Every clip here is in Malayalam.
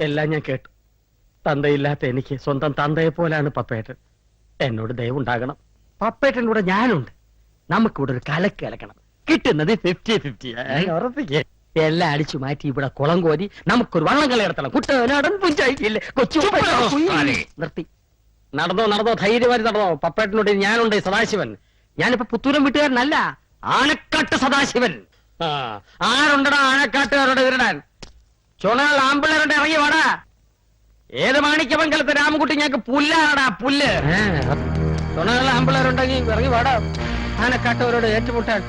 എല്ലാം ഞാൻ കേട്ടു. തന്തയില്ലാത്ത എനിക്ക് സ്വന്തം തന്തയെ പോലാണ് പപ്പേട്ടൻ. എന്നോട് ദയവുണ്ടാകണം. പപ്പേട്ടൻ്റെ കൂടെ ഞാനുണ്ട്. നമുക്കിവിടെ ഒരു കലക്ക് കലക്കണം. കിട്ടുന്നത് 50-50. ഉറപ്പിക്കേ. എല്ലാം അടിച്ചു മാറ്റി ഇവിടെ കുളം കോരി നമുക്കൊരു വള്ളംകളി നടത്തണം. കുട്ടനാടൻ പഞ്ചായത്തില്ലേ കൊച്ചു. നിർത്തി. നടന്നോ ധൈര്യമായി നടന്നോ. പപ്പേട്ടനോട് ഞാനുണ്ട്. സദാശിവൻ. ഞാനിപ്പോ പുത്തൂരം വീട്ടുകാരനല്ല, ആനക്കാട്ട് സദാശിവൻ. ആരുണ്ടടാ ആനക്കാട്ടുകാരോട് വിരടാൻ? ചുണകൾ ആമ്പിള്ളേരുടെ ഇറങ്ങി വാടാ. ഏത് മാണിക്യമംഗലത്തെ രാമകുട്ടി ഞങ്ങൾക്ക് പുല്ലാടാ പുല്ല്. ചുണകൾ ആമ്പിള്ളേരുണ്ടെങ്കിൽ ഇറങ്ങി വാടാ. ആനക്കാട്ടവരോട് ഏറ്റുമുട്ടാൻ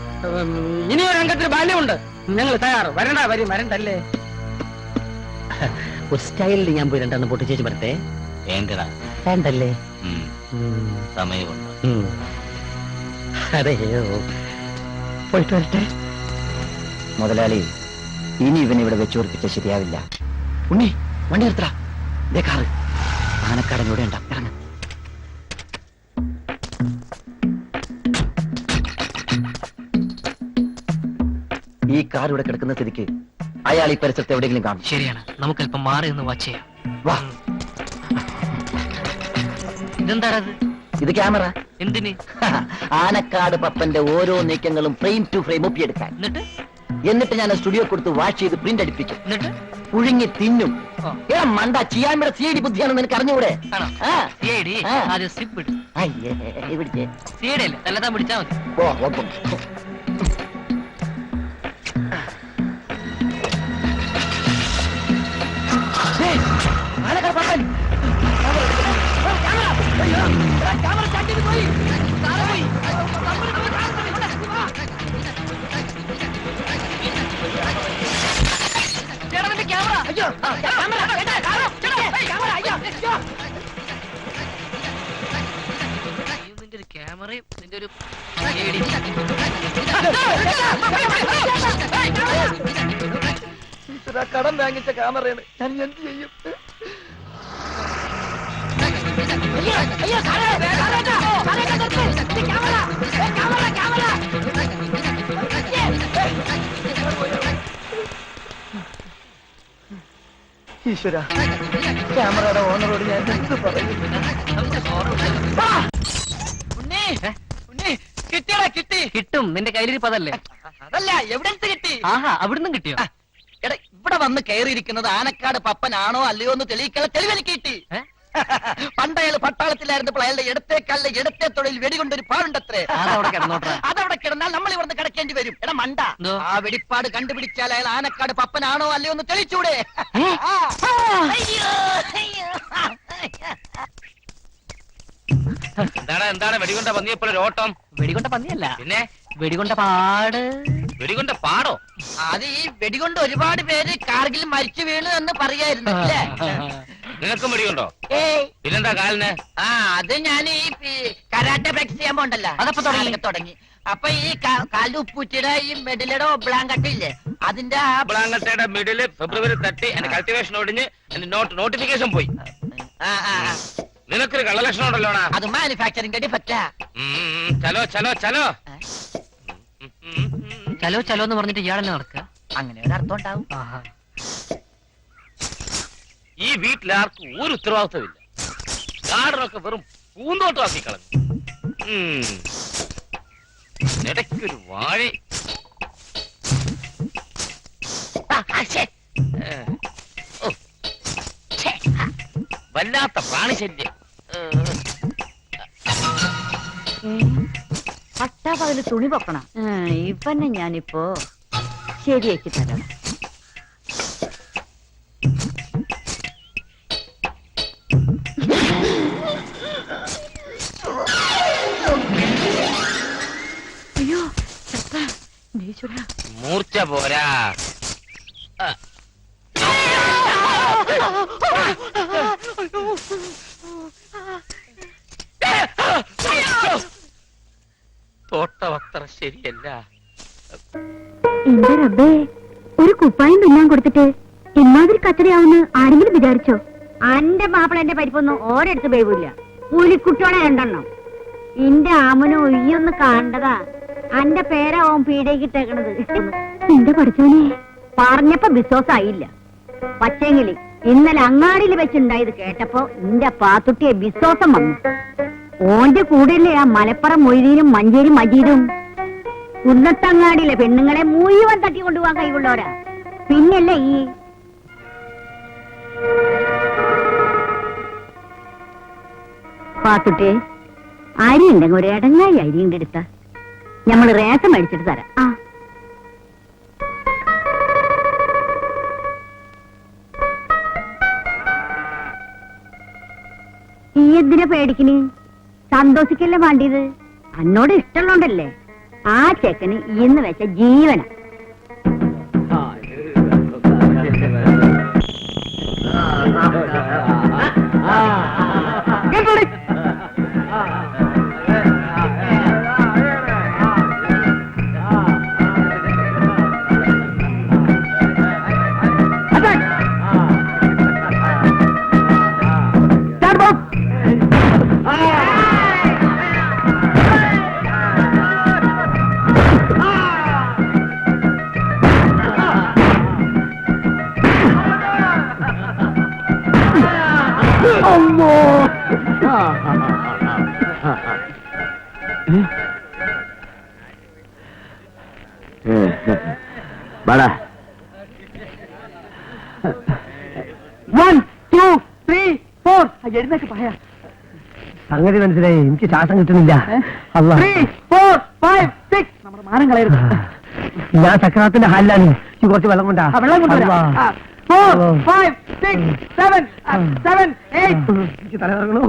ഇനിയൊരു അംഗത്തിന് ബാല്യമുണ്ട്. ഞങ്ങൾ തയ്യാറ്. വരണ്ടല്ലേ. ഒരു സ്റ്റൈലിൽ ഞാൻ പോയി രണ്ടെണ്ണം പൊട്ടിച്ചേച്ച് വരട്ടെ. വേണ്ടല്ലേ? സമയമുണ്ട്. അതെയോ, പോയിട്ട് വരട്ടെ. മുതലാളി, ഇനി ഇവൻ ഇവിടെ വെച്ചുറപ്പിച്ച ശരിയാവില്ല. ഉണ്ണി, വണ്ടി നിർത്തടാ. ദേ കാറ്. ആനക്കാടൻ ഇവിടെ ഉണ്ടാ. ഇറങ്ങ. ഈ കാർ ഇവിടെ കിടക്കുന്ന സ്ഥിതിക്ക് അയാൾ ഈ പരിസരത്ത് എവിടെയെങ്കിലും കാണും. ശരിയാണ്, നമുക്കല്പം മാറി നിന്ന് വാച്ച് ചെയ്യാം. വാ. ഇതെന്താ? ഇത് ക്യാമറ. എന്തിന്? ആനക്കാട് പപ്പന്റെ ഓരോ നീക്കങ്ങളും ഫ്രെയിം ടു ഫ്രെയിം ഒപ്പിയെടുക്കാൻ. എന്നിട്ട് ഞാൻ സ്റ്റുഡിയോ കൊടുത്ത് വാഷ് ചെയ്ത് പ്രിന്റ് അടിപ്പിക്കും. എന്നിട്ട് പുഴുങ്ങി തിന്നും. മണ്ട ചിയാമിയുടെ CID ബുദ്ധിയാണെന്ന് നിനക്ക് അറിഞ്ഞൂടെ? പിടിച്ചാ മതി. ക്യാമറയും നിന്റെ ഒരു കടം വാങ്ങിച്ച ക്യാമറയാണ്. ഞാൻ എന്ത് ചെയ്യും? ഈശ്വര, ക്യാമറയുടെ ഓണറോട് ഞാൻ എന്ത് പറയും? കിട്ടും. നിന്റെ കയ്യിലിരിപ്പതല്ലേ? അതല്ല, എവിടൻസ് കിട്ടി? ആഹാ, അവിടുന്ന് കിട്ടിയോ? എടാ, ഇവിടെ വന്ന് കയറിയിരിക്കുന്നത് ആനക്കാട് പപ്പനാണോ അല്ലയോ എന്ന് തെളിയിക്കാൻ തെളിവെനിക്ക് കിട്ടി. പണ്ടയാൾ പട്ടാളത്തിലായിരുന്നപ്പോൾ അയാളുടെ ഇടത്തെ തൊഴിൽ വെടികൊണ്ടൊരു പാടുണ്ടത്രേ. അതവിടെ കിടന്നാൽ നമ്മൾ ഇവിടുന്ന് കിടക്കേണ്ടി വരും. എടാ മണ്ട, ആ വെടിപ്പാട് കണ്ടുപിടിച്ചാൽ അയാൾ ആനക്കാട് പപ്പനാണോ അല്ലയോ എന്ന് തെളിച്ചൂടെ? എന്താണ് വെടികൊണ്ട പന്നിയെപ്പോലെ ഓട്ടം? വെടികൊണ്ട പന്നിയല്ല, പിന്നെ വെടികൊണ്ട പാട്. വെടികൊണ്ട പാടോ? അത് ഈ വെടികൊണ്ട് ഒരുപാട് പേര് കാർഗിൽ മരിച്ചു വീണു എന്ന് പറയായിരുന്നു അല്ലേ? നിനക്കും വെടികൊണ്ടോ? പിന്നെന്താ കാലിന്? അത് ഞാൻ ഈ കരാട്ടെ പ്രാക്ടീസ് ചെയ്യാൻ പോണ്ടല്ലോ, അതപ്പോ തുടങ്ങി. അപ്പൊ ഈ കാലിന്റെ ഉപ്പൂറ്റിയുടെ ഈ മെഡിലയുടെ ബ്ലാങ്കട്ട ഇല്ലേ, അതിന്റെ ബ്ലാങ്കട്ടയുടെ മിഡില് ഫെബ്രുവരി 30 എന്റെ കൾട്ടിവേഷൻ ഒടിഞ്ഞ് നോട്ടിഫിക്കേഷൻ പോയി. നിനക്കൊരു കള്ളലക്ഷണം ഉണ്ടല്ലോടാ. അത് മാനുഫാക്ചറിംഗ് ഡിഫക്റ്റാ. ചലോ എന്ന് പറഞ്ഞിട്ട് ഇയാളെന്നെ നടക്കുക. അങ്ങനെ ഒരു അർത്ഥം ഉണ്ടാവും. ഈ വീട്ടിലാർക്കും ഒരു ഉത്തരവാദിത്വമില്ല. ഗാർഡനൊക്കെ വെറും പൂന്തോട്ടമാക്കി കളഞ്ഞു. ഇടയ്ക്കൊരു വാഴ. വല്ലാത്ത പ്രാണിശല്യം. പട്ടാപകല് തുണി പൊക്കണം. ഇവന്നെ ഞാനിപ്പോ ശരിയാക്കി തരണം. അയ്യോ മൂർച്ച പോരാ. തോട്ടവത്ര ശരിയല്ല. എന്റെ റബ്ബേ, ഒരു കുപ്പായം തുന്നാൻ കൊടുത്തിട്ട് ഇമാതിരി കച്ചടയാവുന്ന ആരെങ്കിലും വിചാരിച്ചോ? അന്റെ മാപ്പിള എന്റെ പരിപ്പൊന്നും ഓരോടുത്ത് പേവില്ല. പുലിക്കുട്ടോടെ രണ്ടെണ്ണം. എന്റെ ആമനോ ഒയ്യൊന്ന് കണ്ടതാ. അന്റെ പേരാവും പീടേക്കിട്ടേക്കണത്. എന്റെ പഠിച്ചോനെ പറഞ്ഞപ്പോ വിശ്വാസായില്ല. പച്ചെങ്കില് ഇന്നലെ അങ്ങാടിയിൽ വെച്ചുണ്ടായത് കേട്ടപ്പോ നിന്റെ പാത്തുട്ടിയെ വിശ്വാസം വന്നു. ഓന്റെ കൂടെയല്ലേ ആ മലപ്പുറം മൊയ്തീനും മഞ്ചേരി മജീദും. കുന്നത്തങ്ങാടിയിലെ പെണ്ണുങ്ങളെ മുഴുവൻ തട്ടിക്കൊണ്ടുപോകാൻ കഴിവുള്ളവരാ. പിന്നല്ലേ ഈ പാത്തുട്ടെ, അരി ഉണ്ടെങ്കിൽ ഒരു ഇടങ്ങായി അരി ഉണ്ട് എടുത്ത ഞമ്മള് റേഷൻ മേടിച്ചിട്ട് തരാം. ആ ഈ എന്തിനാ പേടിക്കണ്? സന്തോഷിക്കല്ലേ വേണ്ടിയത്. എന്നോട് ഇഷ്ടമുള്ളോണ്ടല്ലേ. ആ ചെക്കന് ഇന്ന് വെച്ച ജീവന. വാടാ. 1 2 3 4 എഴുന്നേക്ക് പറയാ. സംഗതി മനസ്സിലായി. എനിക്ക് ശ്വാസം കിട്ടുന്നില്ല. 3 4 5 6 നമ്മുടെ മാനം കളയരുത്. ഞാൻ സക്രാത്തിന്റെ ഹാലിലാണ്. കുറച്ച് വെള്ളം കൊണ്ടാ. വെള്ളം കൊണ്ടുവരാ. 4 5 6 7 7 8 എനിക്ക് തലകറങ്ങണോ.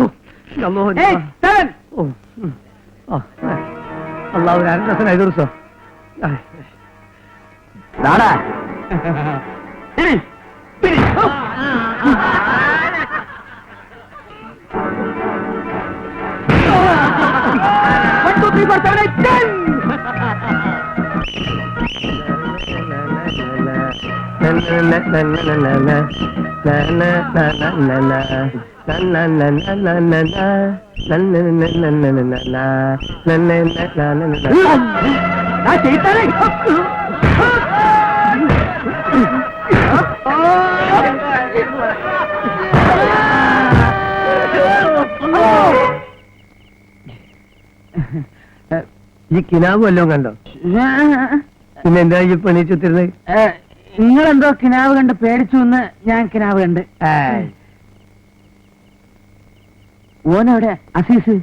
8 7 അള്ളാഹു 2 ദിവസം 5 ദിവസം നാടാ. ഈ കിനാവ് വല്ലതും കണ്ടോ? പിന്നെ എന്താ ഈ പണിച്ചുത്തിരുന്നത്? നിങ്ങളെന്തോ കിനാവ് കണ്ട് പേടിച്ചു എന്ന് ഞാൻ കിനാവ് കണ്ട്. ഓനെവിടെ അസീസ്?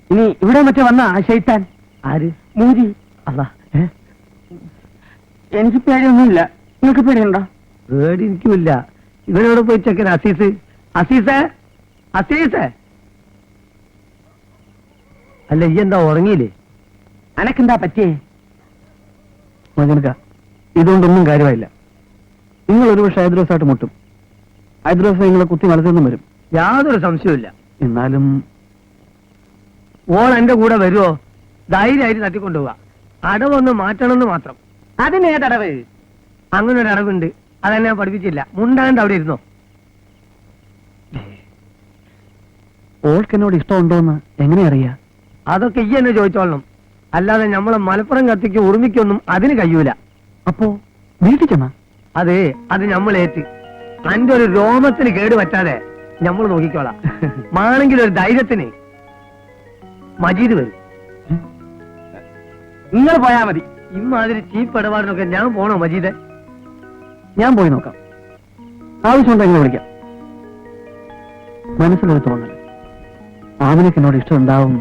ഇനി ഇവിടെ മറ്റേ വന്ന ആ ശൈത്താൻ ആര്? മൂരി. അല്ല, എനിക്ക് പേടിയൊന്നുമില്ല. നിങ്ങൾക്ക് പേടിയുണ്ടോ? പേടി എനിക്കുമില്ല. ഇവനോട് പോയി ചെക്കൻ അസീസ്. അസീസേ, അസീസേ. അല്ല, ഈ എന്താ ഉറങ്ങിയില്ലേ? അനക്കെന്താ പറ്റിയേ? മകനക്ക, ഇതുകൊണ്ടൊന്നും കാര്യമായില്ല. നിങ്ങൾ ഒരു പക്ഷെ ഹൈദ്രോസായിട്ട് മുട്ടും. ഹൈദ്രോസ് നിങ്ങളെ കുത്തി വളർത്തുന്നും വരും. യാതൊരു സംശയവുമില്ല. എന്നാലും ഓൾ എന്റെ കൂടെ വരുമോ? ധൈര്യമായിട്ട് തട്ടിക്കൊണ്ടുപോവാ. അടവൊന്ന് മാറ്റണമെന്ന് മാത്രം. അതിനേതടവ്? അങ്ങനെ ഒരു അടവുണ്ട്. അതെന്നെ ഞാൻ പഠിപ്പിച്ചില്ല. മുണ്ടാണ്ട് അവിടെ ഇരുന്നോ. ഓൾക്ക് എന്നോട് ഇഷ്ടമുണ്ടോന്ന് എങ്ങനെ അറിയാ? അതൊക്കെ ഈ എന്നെ ചോദിച്ചോളണം. അല്ലാതെ നമ്മളെ മലപ്പുറം കത്തിക്ക് ഉറുമിക്കൊന്നും അതിന് കഴിയൂല. അപ്പോ വീട്ടിൽ ചെന്നാ? അത് നമ്മളേറ്റ് അന്റെ ഒരു രോമത്തിന് കേട് പറ്റാതെ നമ്മൾ നോക്കിക്കോളാം. മാണെങ്കിൽ ഒരു ധൈര്യത്തിന് മജീദ് വരും. നിങ്ങൾ പോയാ മതി. ഇമ്മാതിരി ചീപ്പ് ഇടപാടിനൊക്കെ ഞാൻ പോണോ മജീദെ? ഞാൻ പോയി നോക്കാം. ആവശ്യമുണ്ടോ എങ്ങനെ വിളിക്കാം. മനസ്സിലൊരു തോന്നൽ ആമിനക്ക് എന്നോട് ഇഷ്ടം ഉണ്ടാവും.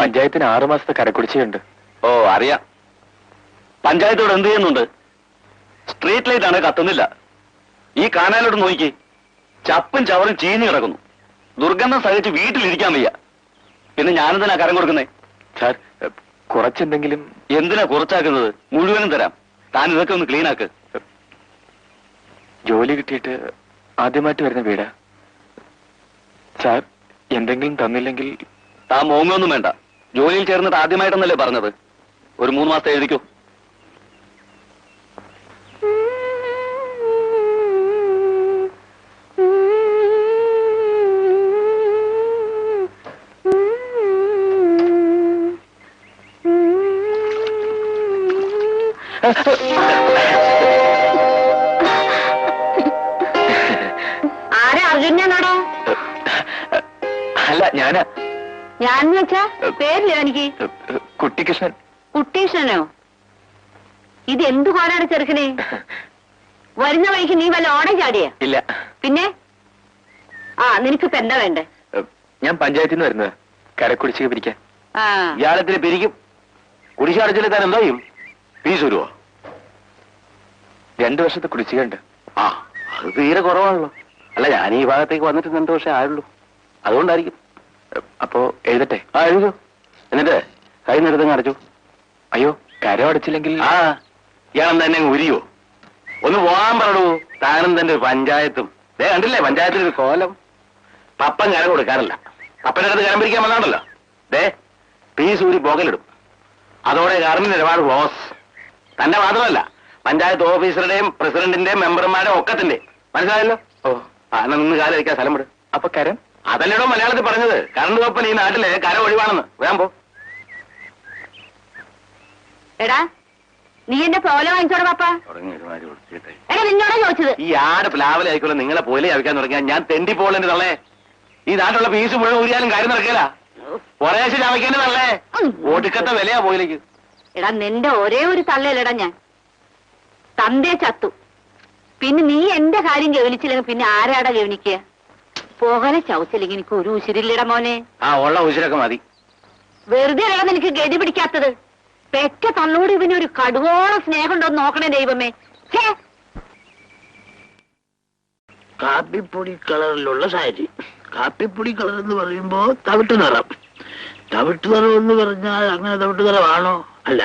പഞ്ചായത്തിന് 6 മാസത്തെ കരക്കുടിശ്ശിയുണ്ട്. ഓ അറിയാം. പഞ്ചായത്തോട് എന്ത് ചെയ്യുന്നുണ്ട്? സ്ട്രീറ്റ് ലൈറ്റ് ആണ് കത്തുന്നില്ല. ഈ കാനാലോട്ട് നോക്കി ചപ്പും ചവറും ചീഞ്ഞു കിടക്കുന്നു. ദുർഗന്ധം സഹിച്ച് വീട്ടിലിരിക്കാൻ വയ്യ. പിന്നെ ഞാനെന്തിനാ കരം കൊടുക്കുന്നേ? സാർ, കുറച്ചെന്തെങ്കിലും. എന്തിനാ കുറച്ചാക്കുന്നത്? മുഴുവനും തരാം. താൻ ഇതൊക്കെ ഒന്ന് ക്ലീൻ ആക്ക്. ജോലി കിട്ടിയിട്ട് ആദ്യമായിട്ട് വരുന്ന വീടാ സാർ. എന്തെങ്കിലും തന്നില്ലെങ്കിൽ? താൻ മോങ്ങൊന്നും വേണ്ട. ജോലിയിൽ ചേർന്നിട്ട് ആദ്യമായിട്ടെന്നല്ലേ പറഞ്ഞത്? ഒരു 3 മാസത്തെ എഴുതിക്കോ. സൗജന്യാണോടാ? അല്ല ഞാനാ. ഞാൻ വെച്ചാ പേരില്ല എനിക്ക്. കുട്ടികൃഷ്ണൻ. കുട്ടീഷ്ണനോ? ഇത് എന്തു കോലാണ് ചെറുക്കനെ? വരുന്ന വഴിക്ക് നീ വല്ല ഓടം ചാടിയ? ഇല്ല. പിന്നെ നിനക്കിപ്പ എന്താ വേണ്ടേ? ഞാൻ പഞ്ചായത്തിൽ നിന്ന് വരുന്നത് കരക്കുടിശ്ശിക പിരിക്കാൻ. ഇയാളത്തിന് പിരിക്കും. കുടിശ്ശ അടച്ചില്ല താൻ എന്തോ ചെയ്യും? ഫീസ് വരുവോ? 2 വർഷത്തെ കുടിശ്ശിക ഉണ്ട്. ആ, അത് തീരെ കുറവാണല്ലോ. അല്ല, ഞാൻ ഈ ഭാഗത്തേക്ക് വന്നിട്ട് 2 വർഷം ആയുള്ളൂ. അതുകൊണ്ടായിരിക്കും. അപ്പോ എഴുതട്ടെ? ആ, എഴുതൂ. എന്നിട്ട് കൈ നിരത്തങ്ങ് അടച്ചു. അയ്യോ, കരം അടച്ചില്ലെങ്കിൽ? ആ, ഇയാളെന്താ തന്നെ അങ്ങ് ഉരിയോ? ഒന്ന് പോകാൻ പറയൂ. താനും തന്റെ ഒരു പഞ്ചായത്തും. ദേ കണ്ടില്ലേ പഞ്ചായത്തിലൊരു കോലം. പപ്പൻ കരം കൊടുക്കാറില്ല. പപ്പൻ്റെ അടുത്ത് കരം പിരിക്കാൻ വന്നാണല്ലോ. ദേ ഫീസ് ഊരി പോകലിടും. അതോടെ കറണ്ട് നിലപാട് ബോസ്. തന്നെ മാത്രമല്ല, പഞ്ചായത്ത് ഓഫീസറുടെയും പ്രസിഡന്റിന്റെയും മെമ്പർമാരുടെയും ഒക്കത്തിന്റെ. മനസ്സിലായല്ലോ? ഓ, എന്നാ നിന്ന് കാലം വയ്ക്കാൻ സ്ഥലം വിട്. അപ്പൊ കരം? അതല്ലേടോ മലയാളത്തിൽ പറഞ്ഞത്. കറണ്ട് കപ്പൻ ഈ നാട്ടിലെ കരം ഒഴിവാണെന്ന്. വേഗം പോ. എടാ, നീ എന്റെ പോലെ വാങ്ങിച്ചോടാ പാപ്പ. തുടങ്ങി ഒരുമാതിരി കൊടുത്തിട്ടെ. എടാ, നിന്നോടാ ചോദിച്ചത്. ഈ ആട് പ്ലാവിലെ ആയിക്കോളെ നിങ്ങളെ പോലെ അയക്കാൻ തുടങ്ങിയാൽ ഞാൻ തെണ്ടി പോകലെന്റെ തള്ളേ. ഈ നാട്ടിലുള്ള ഫീസ് മുഴുവൻ ഊരിയാലും കാര്യം നടക്കില്ല. കുറേശ്ശെ ചമയ്ക്കേണ്ടി തള്ളേ. ഒടുക്കത്തെ വിലയാ പോയിലേക്ക്. എടാ, നിന്റെ ഒരേ ഒരു തള്ളയല്ലടാ ഞാൻ. തന്തേ ചത്തു. പിന്നെ നീ എന്റെ കാര്യം ഗവനിച്ചില്ലെങ്കിൽ പിന്നെ ആരാടാ ഗവനിക്കുക? പോകലെ ചവച്ചില്ലെങ്കിൽ എനിക്ക് ഒരു ഉശിരില്ലട മോനെ. ആ, ഉള്ള ഉശിരൊക്കെ മതി. വെറുതെ അല്ല നിനക്ക് ഗതി പിടിക്കാത്തത്. പെറ്റ തന്നോട് ഇവന് ഒരു കടുവോളം സ്നേഹം ഉണ്ടോ നോക്കണേ ദൈവമേ. ഛേ, കാപ്പിപ്പൊടി കളറിലുള്ള സാരി. കാപ്പിപ്പൊടി കളർ എന്ന് പറയുമ്പോ തവിട്ട് നിറം. തവിട്ട് നിറം എന്ന് പറഞ്ഞാൽ അങ്ങനെ തവിട്ട് നിറമാണോ? അല്ല.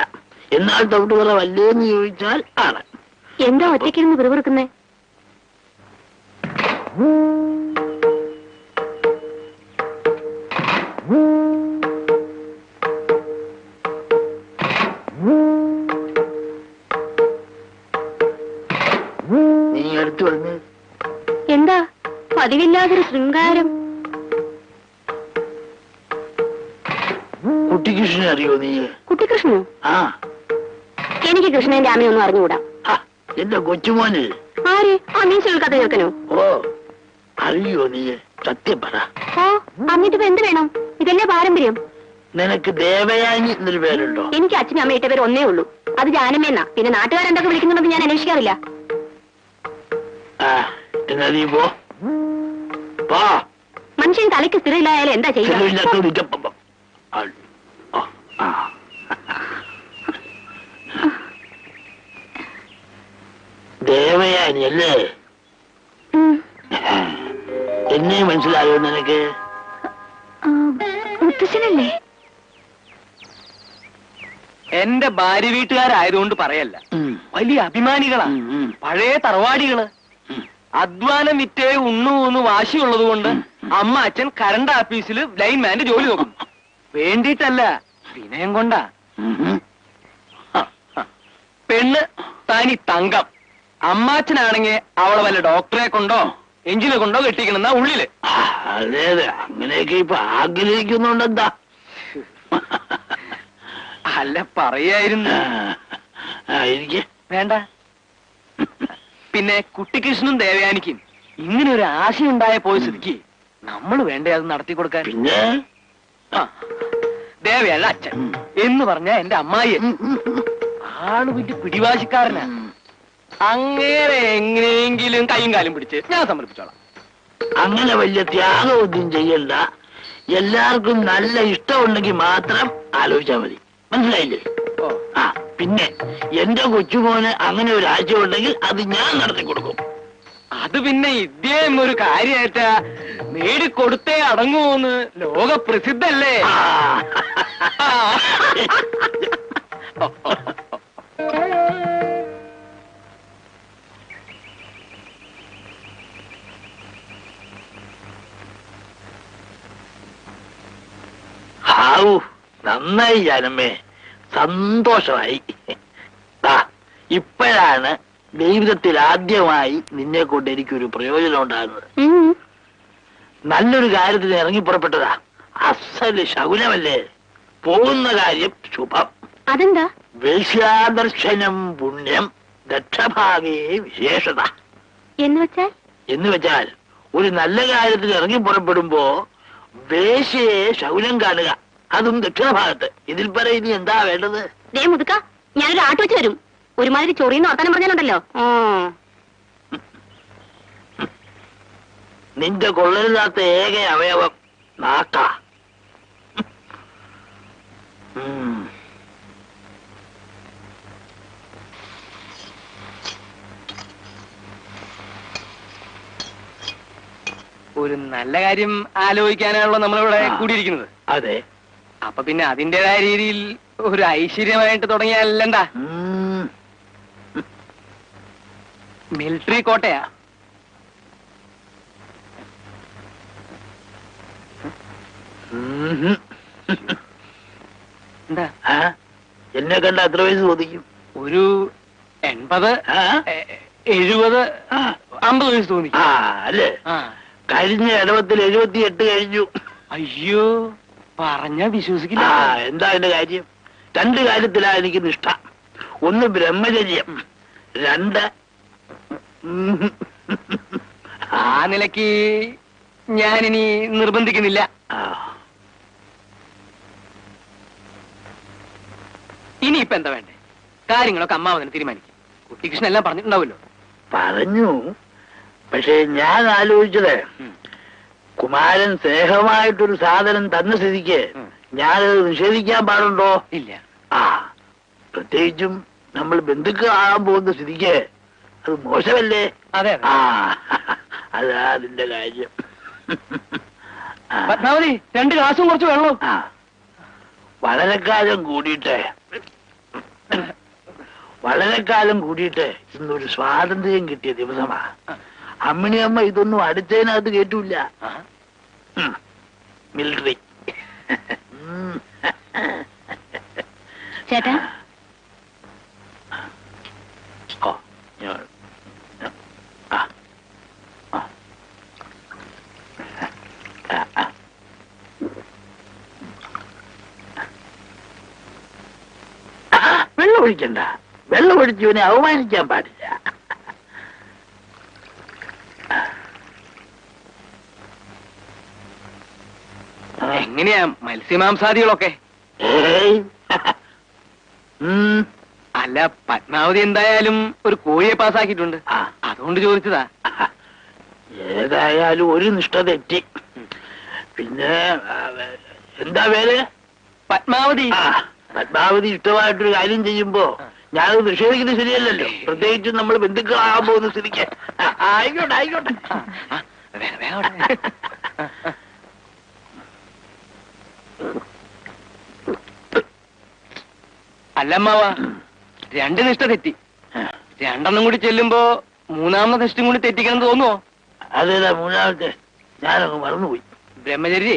എന്നാൽ തവിട്ട് നിറം അല്ലേന്ന് ചോദിച്ചാൽ ആണ്. എന്താ ഒറ്റയ്ക്കിരുന്ന് പിറുപിറുക്കുന്നേ? നീ അടുത്ത് വന്ന്. എന്താ പതിവില്ലാതൊരു ശൃംഗാരം? കുട്ടികൃഷ്ണനെ അറിയോ നീ? കുട്ടികൃഷ്ണനോ? ആ, എനിക്ക് കൃഷ്ണന്റെ അമ്മയൊന്നും അറിഞ്ഞുകൂടാ. ആ, എന്റെ കൊച്ചുമോന്. ആര്? ആ മീൻ ചെറുക്കാത്ത ചേർക്കനോ? ഓ, അറിയോ നീ? സത്യം പറ. ഓ, എന്നിട്ടിപ്പോ എന്ത് വേണം? ഇതല്ലേ പാരമ്പര്യം. നിനക്ക് ദേവയാനി എന്നൊരു പേരുണ്ടോ? എനിക്ക് അച്ഛനും അമ്മ ഇട്ട പേര് ഒന്നേ ഉള്ളൂ. അത് ജാനമ്മയെന്നാ. പിന്നെ നാട്ടുകാരെന്തൊക്കെ വിളിക്കുന്നുണ്ടെന്ന് ഞാൻ അന്വേഷിക്കാറില്ല. ആ, എന്നാ നീ പോ. മനുഷ്യൻ തലയ്ക്ക് സ്ഥിരമില്ലായാലും എന്താ ചെയ്യുക? ദേവയാനി അല്ലേ? എന്നെ മനസ്സിലായോ നിനക്ക്? മുത്തശ്ശനല്ലേ? എന്റെ ഭാര്യ വീട്ടുകാരായതുകൊണ്ട് പറയല്ല, വലിയ അഭിമാനികളാ. പഴയ തറവാടികള്. അധ്വാനം വിറ്റേ ഉണ്ണൂന്ന് വാശിയുള്ളത് കൊണ്ട് അമ്മ അച്ഛൻ കറണ്ട് ഓഫീസിൽ ലൈൻമാന്റെ ജോലി നോക്കും. വേണ്ടിയിട്ടല്ല, വിനയം കൊണ്ടാ. പെണ്ണ് തനി തങ്കം. അമ്മാച്ചനാണെങ്കിൽ അവളെ വല്ല ഡോക്ടറെ കൊണ്ടോ എഞ്ചിനെ കൊണ്ടോ കെട്ടിക്കണെന്നാ ഉള്ളില്. അതെ അതെ, അങ്ങനെയൊക്കെ ഇപ്പൊ ആഗ്രഹിക്കുന്നുണ്ടെന്താ? അല്ല, പറയായിരുന്നു. എനിക്ക് വേണ്ട. പിന്നെ കുട്ടികൃഷ്ണനും ദേവയാനിക്കും ഇങ്ങനെ ഒരു ആശയുണ്ടായ പോയ സ്ഥിതിക്ക് നമ്മൾ വേണ്ടേ അത് നടത്തി കൊടുക്കാൻ? പിന്നെ ദേവയാന അച്ഛൻ എന്ന് പറഞ്ഞ എന്റെ അമ്മായി ആള് വീട്ടിൽ പിടിവാശിക്കാരനാ. അങ്ങനെ എങ്ങനെയെങ്കിലും കൈയും കാലും പിടിച്ച് ഞാൻ സമർപ്പിച്ചോളാം. അങ്ങനെ വലിയ ത്യാഗമൊന്നും ചെയ്യണ്ട. എല്ലാവർക്കും നല്ല ഇഷ്ടമുണ്ടെങ്കിൽ മാത്രം ആലോചിച്ചാൽ മതി. മനസ്സിലായില്ലേ? ഓ, ആ, പിന്നെ എന്റെ കൊച്ചുമോന് അങ്ങനെ ഒരു ആശയം ഉണ്ടെങ്കിൽ അത് ഞാൻ നടത്തി കൊടുക്കും. അത് പിന്നെ ഇദ്ദേഹം ഒരു കാര്യമായിട്ടാ നേടിക്കൊടുത്തേ അടങ്ങുമെന്ന് ലോക പ്രസിദ്ധല്ലേ? ഹാവൂ, നന്നായി ജാനമ്മേ, സന്തോഷമായി. ഇപ്പോഴാണ് ജീവിതത്തിൽ ആദ്യമായി നിന്നെ കൊണ്ട് എനിക്കൊരു പ്രയോജനം ഉണ്ടാകുന്നത്. നല്ലൊരു കാര്യത്തിന് ഇറങ്ങി പുറപ്പെട്ടതാ. അസല് ശകുനമല്ലേ? പോകുന്ന കാര്യം ശുഭം. അതെന്താ? വേശ്യാദർശനം പുണ്യം ദക്ഷഭാഗേ വിശേഷത. എന്ന് വെച്ചാൽ? എന്ന് വെച്ചാൽ ഒരു നല്ല കാര്യത്തിന് ഇറങ്ങി പുറപ്പെടുമ്പോ വേശ്യയെ ശൗനം കാണുക, അതും ദക്ഷിണഭാഗത്ത്. ഇതിൽ പറ ഇനി എന്താ വേണ്ടത്? ദേ മുതുക്ക, ഞാനൊരു ആട്ട് വെച്ച് വരും. ഒരുമാതിരി ചൊറിയെന്ന് വർത്താനം പറഞ്ഞാലുണ്ടല്ലോ. നിന്റെ കൊള്ളരുതാത്ത ഏക അവയവം നാക്ക. ഒരു നല്ല കാര്യം ആലോചിക്കാനാണല്ലോ നമ്മളിവിടെ കൂടിയിരിക്കുന്നത്. അതെ. അപ്പൊ പിന്നെ അതിന്റേതായ രീതിയിൽ ഒരു ഐശ്വര്യമായിട്ട് തുടങ്ങിയാലെന്താ? മിലിറ്ററി കോട്ടയാ. എന്താ എന്നെ കണ്ട എത്ര വയസ്സ് ചോദിക്കും? ഒരു 80, 70, 50 വയസ്സ് തോന്നി. അല്ലേ? കഴിഞ്ഞ ഇടവത്തിൽ 78 കഴിഞ്ഞു. അയ്യോ, പറഞ്ഞ വിശ്വസിക്കില്ല. എന്താ എന്റെ കാര്യം? 2 കാര്യത്തിലാ എനിക്ക് നിഷ്ഠ. 1 ബ്രഹ്മചര്യം, 2 ആ നിലയ്ക്ക് ഞാനിനി നിർബന്ധിക്കുന്നില്ല. ഇനിയിപ്പൊ എന്താ വേണ്ടേ? കാര്യങ്ങളൊക്കെ അമ്മാവനെ തീരുമാനിക്കും. കുട്ടികൃഷ്ണൻ എല്ലാം പറഞ്ഞിട്ടുണ്ടാവുമല്ലോ. പറഞ്ഞു. പക്ഷേ ഞാൻ ആലോചിച്ചത്, കുമാരൻ സ്നേഹമായിട്ടൊരു സാധനം തന്ന സ്ഥിതിക്ക് ഞാനത് നിഷേധിക്കാൻ പാടുണ്ടോ? ഇല്ല. പ്രത്യേകിച്ചും നമ്മൾ ബന്ധുക്കളാകാൻ പോകുന്ന സ്ഥിതിക്ക് അത് മോശമല്ലേ? അതെ. അതാ അതിന്റെ കാര്യം. പത്മാവതി, 2 ഗ്ലാസും കുറച്ച് വെള്ളവും. വളരെ കാലം കൂടിയിട്ട് ഇന്നൊരു സ്വാതന്ത്ര്യം കിട്ടിയ ദിവസമാ. അമ്മിണിയമ്മ ഇതൊന്നും അടുത്തതിനകത്ത് കേട്ടൂല്ല. മിലിറ്ററി. ചേട്ടാ, വെള്ളം ഒഴിക്കണ്ട. വെള്ളം ഒഴിച്ചവനെ അവമാനിക്കാൻ പാടില്ല. എങ്ങനെയാ മത്സ്യമാംസാദികളൊക്കെ? അല്ല, പത്മാവതി എന്തായാലും ഒരു കോഴിയെ പാസ്സാക്കിയിട്ടുണ്ട്. അതുകൊണ്ട് ചോദിച്ചതാ. ഏതായാലും ഒരു നിഷ്ഠ തെറ്റി. പിന്നെ എന്താ പേര്? പത്മാവതി. പത്മാവതി ഇഷ്ടമായിട്ടൊരു കാര്യം ചെയ്യുമ്പോ ഞാനത് നിഷേധിക്കുന്നത് ശരിയല്ലല്ലോ. പ്രത്യേകിച്ചും നമ്മൾ ബന്ധുക്കളാകാൻ പോകുന്ന സ്ഥിതിക്ക്. ആയിക്കോട്ടെ ആയിക്കോട്ടെ. അല്ലമ്മാവ, 2 നിഷ്ഠ തെറ്റി. 2 കൂടി ചെല്ലുമ്പോ 3ാമത്തെ നിഷ്ഠയും കൂടി തെറ്റിക്കണം തോന്നുവോ? അതേതാ 3ാമത്തെ? ഞാനങ്ങ് മറന്നുപോയി. ബ്രഹ്മചര്യ.